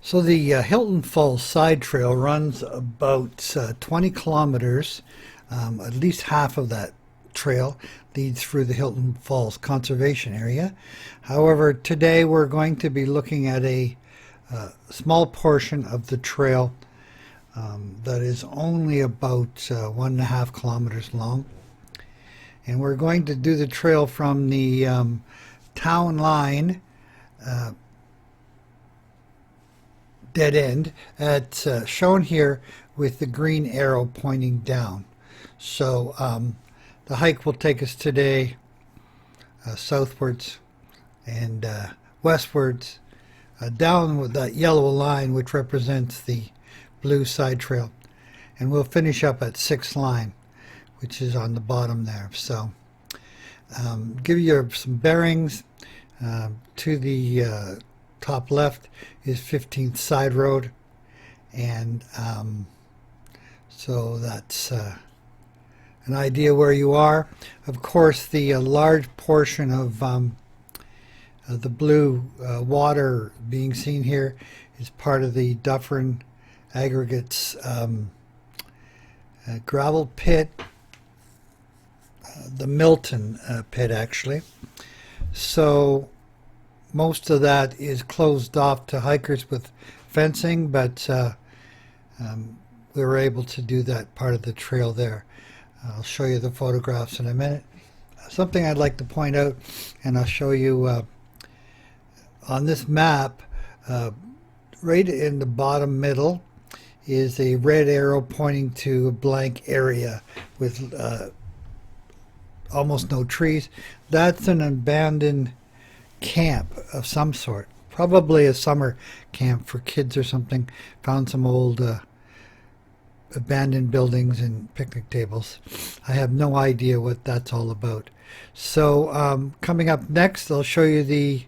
So the Hilton Falls Side Trail runs about 20 kilometers. At least half of that trail leads through the Hilton Falls Conservation Area. However, today we're going to be looking at a small portion of the trail that is only about 1.5 kilometers long. And we're going to do the trail from the Townline dead end at shown here with the green arrow pointing down. So the hike will take us today southwards and westwards down with that yellow line which represents the blue side trail, and we'll finish up at 6th line, which is on the bottom there. So give you some bearings. To the top left is 15th Side Road, and so that's an idea where you are. Of course, the large portion of the blue water being seen here is part of the Dufferin aggregates gravel pit, the Milton pit actually. So most of that is closed off to hikers with fencing, but we were able to do that part of the trail there. I'll show you the photographs in a minute. Something I'd like to point out, and I'll show you on this map, right in the bottom middle is a red arrow pointing to a blank area with almost no trees. That's an abandoned camp of some sort, probably a summer camp for kids or something. Found some old abandoned buildings and picnic tables. I have no idea what that's all about. So coming up next, I'll show you the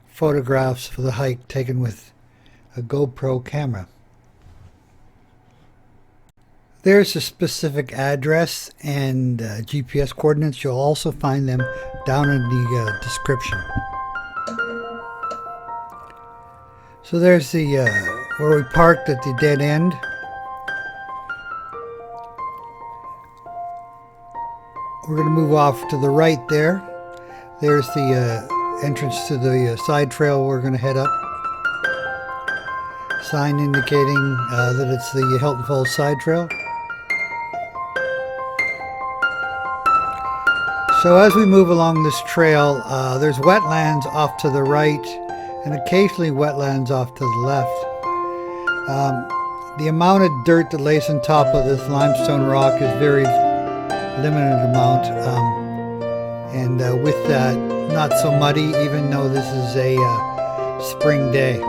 photographs for the hike taken with a GoPro camera. There's a specific address and GPS coordinates. You'll also find them down in the description. So there's the where we parked at the dead end. We're going to move off to the right there. There's the entrance to the side trail we're going to head up. Sign indicating that it's the Hilton Falls Side Trail. So as we move along this trail, there's wetlands off to the right and occasionally wetlands off to the left. The amount of dirt that lays on top of this limestone rock is very limited amount, and with that, not so muddy, even though this is a spring day.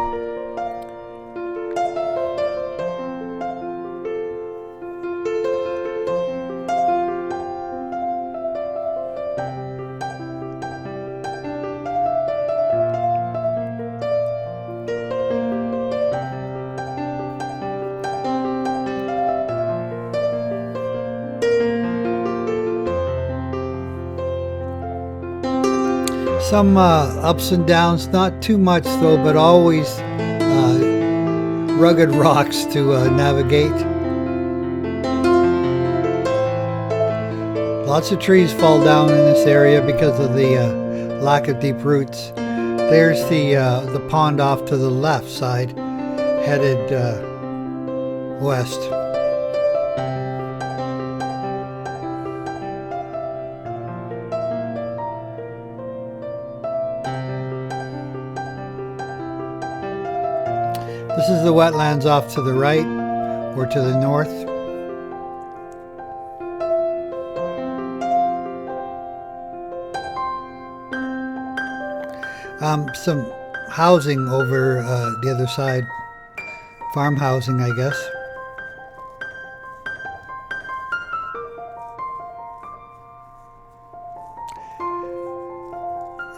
Some ups and downs, not too much though, but always rugged rocks to navigate. Lots of trees fall down in this area because of the lack of deep roots. There's the pond off to the left side, headed west. This is the wetlands off to the right or to the north. Some housing over the other side. Farm housing, I guess.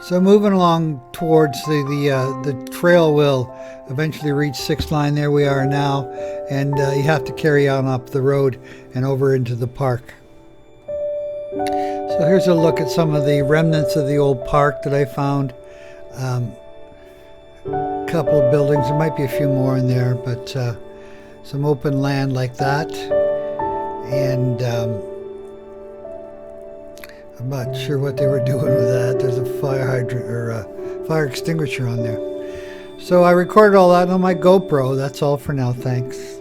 So moving along towards the trail will eventually reach 6th line. There we are now, and you have to carry on up the road and over into the park. So here's a look at some of the remnants of the old park that I found. couple of buildings. There might be a few more in there, but some open land like that. And I'm not sure what they were doing with that. There's a fire hydrant or a fire extinguisher on there. So I recorded all that on my GoPro. That's all for now. Thanks.